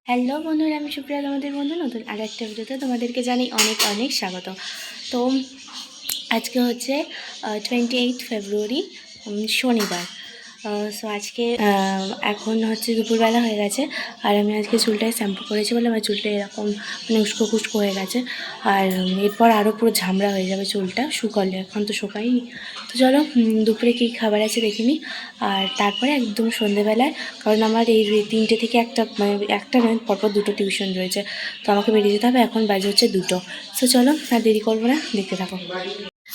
Hello বন্ধুরা, আমি সুপ্রিয়া, তোমাদের বন্ধু নতুন আর একটা ভিডিওতে তোমাদেরকে জানাই অনেক অনেক স্বাগত। তো আজকে হচ্ছে 28 ফেব্রুয়ারি, শনিবার। সো আজকে এখন হচ্ছে দুপুরবেলা হয়ে গেছে, আর আমি আজকে চুলটায় শ্যাম্পু করেছি বলে আমার চুলটা এরকম মানে উস্কো খুস্কো হয়ে গেছে। আর এরপর আরও পুরো ঝামড়া হয়ে যাবে চুলটা শুকালে, এখন তো শুকায়নি। তো চলো দুপুরে কী খাবার আছে দেখিনি, আর তারপরে একদম সন্ধেবেলায়, কারণ আমার এই 3টে থেকে একটা মানে একটা নয়, পরপর 2টো টিউশন রয়েছে, তো আমাকে বেরিয়ে যেতে হবে। এখন বাজে হচ্ছে 2টো। তো চলো আর দেরি করবো না, দেখতে থাকো।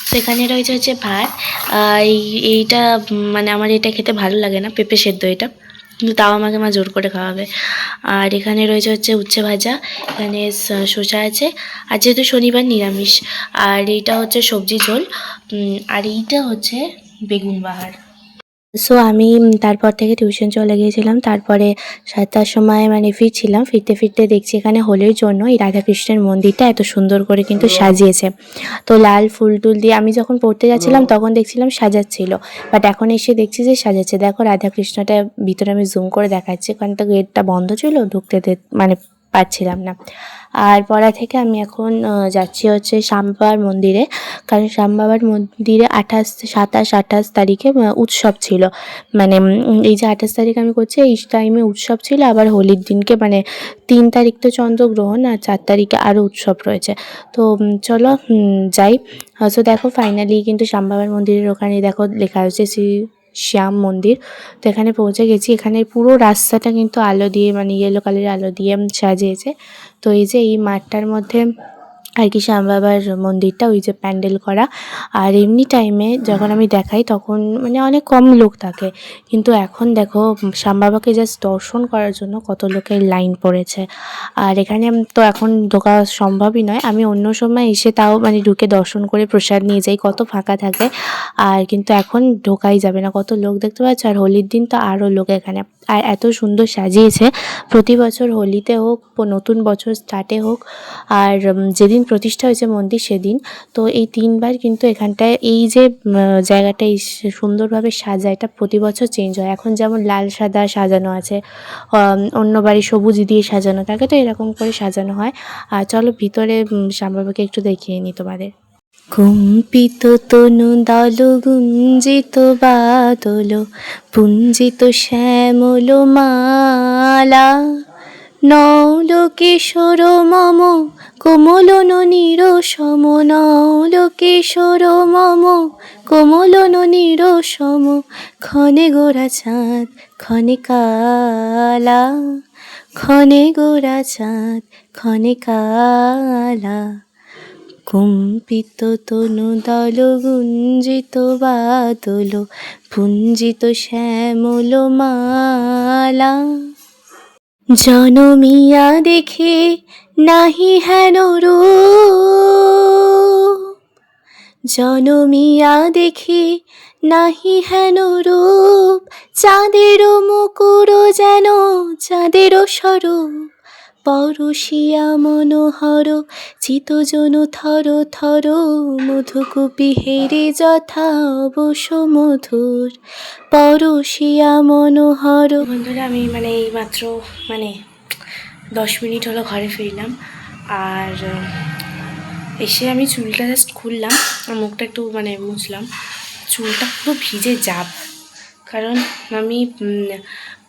তো এখানে রয়েছে হচ্ছে ভাত। এইটা মানে আমার এটা খেতে ভালো লাগে না, পেঁপে সেদ্ধ এটা, কিন্তু তাও আমাকে মা জোর করে খাওয়াবে। আর এখানে রয়েছে হচ্ছে উচ্ছে ভাজা, এখানে শসা আছে, আর যেহেতু শনিবার নিরামিষ। আর এইটা হচ্ছে সবজি ঝোল, আর এইটা হচ্ছে বেগুন বাহার। সো আমি তারপর থেকে টিউশন চলে গিয়েছিলাম। তারপরে 7টার সময় মানে ফিরছিলাম, ফিরতে ফিরতে দেখছি এখানে হোলির জন্য এই রাধাকৃষ্ণের মন্দিরটা এত সুন্দর করে কিন্তু সাজিয়েছে। তো লাল ফুল টুল দিয়ে আমি যখন পড়তে যাচ্ছিলাম তখন দেখছিলাম সাজাচ্ছিল, বাট এখন এসে দেখছি যে সাজাচ্ছে। দেখো রাধাকৃষ্ণটা ভিতরে আমি জুম করে দেখাচ্ছি, কারণ তো গেটটা বন্ধ ছিল, ঢুকতে মানে পারছিলাম না। আর পড়া থেকে আমি এখন যাচ্ছি হচ্ছে শ্যামবাবার মন্দিরে, কারণ শ্যামবাবার মন্দিরে 27, 28 তারিখে উৎসব ছিল। মানে এই যে 28 তারিখ আমি করছি, এই টাইমে উৎসব ছিল। আবার হোলির দিনকে মানে 3 তারিখ তো চন্দ্রগ্রহণ, আর 4 তারিখে আরও উৎসব রয়েছে। তো চলো যাই। সো দেখো ফাইনালি কিন্তু শ্যামবাবার মন্দিরের ওখানে দেখো লেখা হচ্ছে শ্রী শ্যাম মন্দির। তো এখানে পৌঁছে গেছি। এখানে পুরো রাস্তাটা কিন্তু আলো দিয়ে মানে ইয়েলো কালারের আলো দিয়ে সাজিয়েছে। তো এই যে এই মাঠটার মধ্যে আর কি শ্যাম বাবার মন্দিরটা, ওই যে প্যান্ডেল করা। আর এমনি টাইমে যখন আমি দেখাই তখন মানে অনেক কম লোক থাকে, কিন্তু এখন দেখো শ্যাম বাবাকে জাস্ট দর্শন করার জন্য কত লোকের লাইন পড়েছে। আর এখানে তো এখন ঢোকা সম্ভবই নয়, আমি অন্য সময় এসে তাও মানে ঢুকে দর্শন করে প্রসাদ নিয়ে যাই, কত ফাঁকা থাকে। আর কিন্তু এখন ঢোকাই যাবে না, কত লোক দেখতে পাচ্ছ। আর হোলির দিন তো আরও লোক এখানে, আর এত সুন্দর সাজিয়েছে। প্রতি বছর হোলিতে হোক, নতুন বছর স্টার্টে হোক, আর যেদিন প্রতিষ্ঠা হয়েছে মন্দির সেদিন, তো এই 3বার কিন্তু এখানটায় এই যে জায়গাটা এই সুন্দরভাবে সাজায়, এটা প্রতি বছর চেঞ্জ হয়। এখন যেমন লাল সাদা সাজানো আছে, অন্য বাড়ি সবুজ দিয়ে সাজানো থাকে, তো এরকম করে সাজানো হয়। আর চলো ভিতরে শ্যামবাবাকে একটু দেখিয়ে নিই তোমাদের। কুম্পিত তনু দল গুঞ্জিত বাদল পুঞ্জিত শ্যামল মালা, নৌলোকেশ্বর মম কোমলন নিরসম, নৌলোকেশ্বর মম কোমলন নিরসম, ক্ষণে গোরা চাঁদ ক্ষণে কালা, ক্ষণে গোরা চাঁদ ক্ষণে কালা, কুম্পিত তনু দল গুঞ্জিত বাদল পুঞ্জিত শ্যামল মালা, জনমিয়া দেখে নাহি হেন রূপ, জনমিয়া দেখে নাহি হেন রূপ, চাঁদের মুকুর যেন চাঁদের স্বরূপ, পরশিয়া মনোহর চিতজন থর থর, মধুকুপি হেরে যথা অবশ মধুর, পরশিয়া মনোহর। বন্ধুরা আমি মানে এই মাত্র মানে 10 মিনিট হলো ঘরে ফিরলাম। আর এসে আমি চুলটা জাস্ট খুললাম, মুখটা একটু মানে মুছলাম, চুলটা পুরো ভিজে যাব। কারণ আমি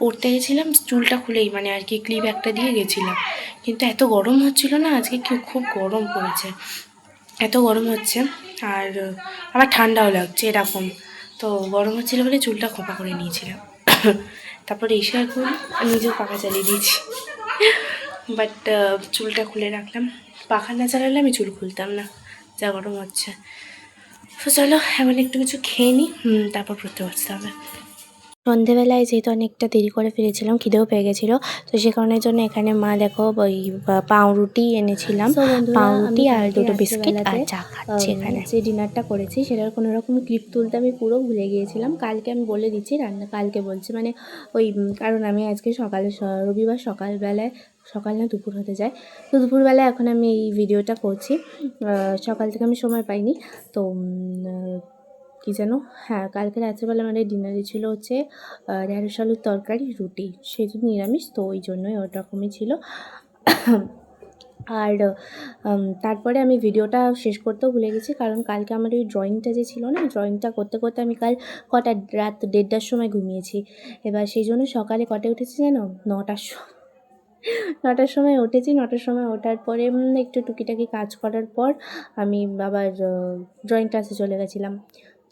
পড়তে গেছিলাম চুলটা খুলেই মানে আর কি ক্লিপ একটা দিয়ে গেছিলাম, কিন্তু এত গরম হচ্ছিল না আজকে, খুব গরম পড়েছে, এত গরম হচ্ছে। আর আমার ঠান্ডাও লাগছে এরকম, তো গরম হচ্ছিলো বলে চুলটা খোঁপা করে নিয়েছিলাম। তারপরে এসে এখন নিজেও পাখা চালিয়ে দিয়েছি, বাট চুলটা খুলে রাখলাম। পাখা না চালালে আমি চুল খুলতাম না, যা গরম হচ্ছে। তো চলো এখন একটু কিছু খেয়ে নিই, তারপর পড়তে বসতে হবে। সন্ধেবেলায় যেহেতু অনেকটা দেরি করে ফিরেছিলাম, খিদেও পেয়ে গেছিলো, তো সে কারণের জন্য এখানে মা দেখো ওই পাউরুটি এনেছিলাম, পাউরুটি আর 2টো বিস্কিট আর চা খাচ্ছি। এখানে যে ডিনারটা করেছি সেটার কোনো রকম ক্লিপ তুলতে আমি পুরো ভুলে গিয়েছিলাম। কালকে আমি বলে দিচ্ছি, রান্না কালকে বলছি মানে ওই কারণ আমি আজকে সকালে রবিবার সকালবেলায়, সকাল না দুপুর হতে যায়, তো দুপুরবেলায় এখন আমি এই ভিডিওটা করছি। সকাল থেকে আমি সময় পাইনি, তো কী যেন, হ্যাঁ কালকে রাত্রেবেলা আমাদের ডিনারে ছিল হচ্ছে ঢ্যাঁড়স আলুর তরকারি, রুটি, সেহেতু নিরামিষ তো ওই জন্যই ওরকমই ছিল। আর তারপরে আমি ভিডিওটা শেষ করতেও ভুলে গেছি, কারণ কালকে আমার ওই ড্রয়িংটা যে ছিল না, ড্রয়িংটা করতে করতে আমি কাল রাত 1:30টার সময় ঘুমিয়েছি। এবার সেই জন্য সকালে কটায় উঠেছি জানো? 9টার সময় উঠেছি। 9টার সময় ওঠার পরে একটু টুকিটাকি কাজ করার পর আমি আবার ড্রয়িং ক্লাসে চলে গেছিলাম।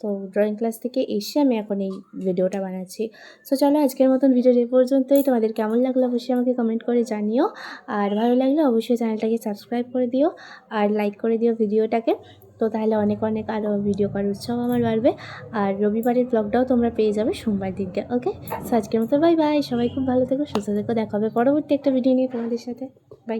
তো ড্রয়িং ক্লাস থেকে এসে আমি এখন এই ভিডিওটা বানাচ্ছি। সো চলো আজকের মতন ভিডিওটা এই পর্যন্তই। তোমাদের কেমন লাগলো অবশ্যই আমাকে কমেন্ট করে জানিও, আর ভালো লাগলে অবশ্যই চ্যানেলটাকে সাবস্ক্রাইব করে দিও আর লাইক করে দিও ভিডিওটাকে। তো তাহলে অনেক অনেক আরও ভিডিও করার উৎসাহ আমার বাড়বে। আর রবিবারের ব্লগটাও তোমরা পেয়ে যাবে সোমবার দিনকে। ওকে, সো আজকের মতো বাই বাই। সবাই খুব ভালো থেকো, সুস্থ থেকো। দেখা হবে পরবর্তী একটা ভিডিও নিয়ে তোমাদের সাথে। বাই।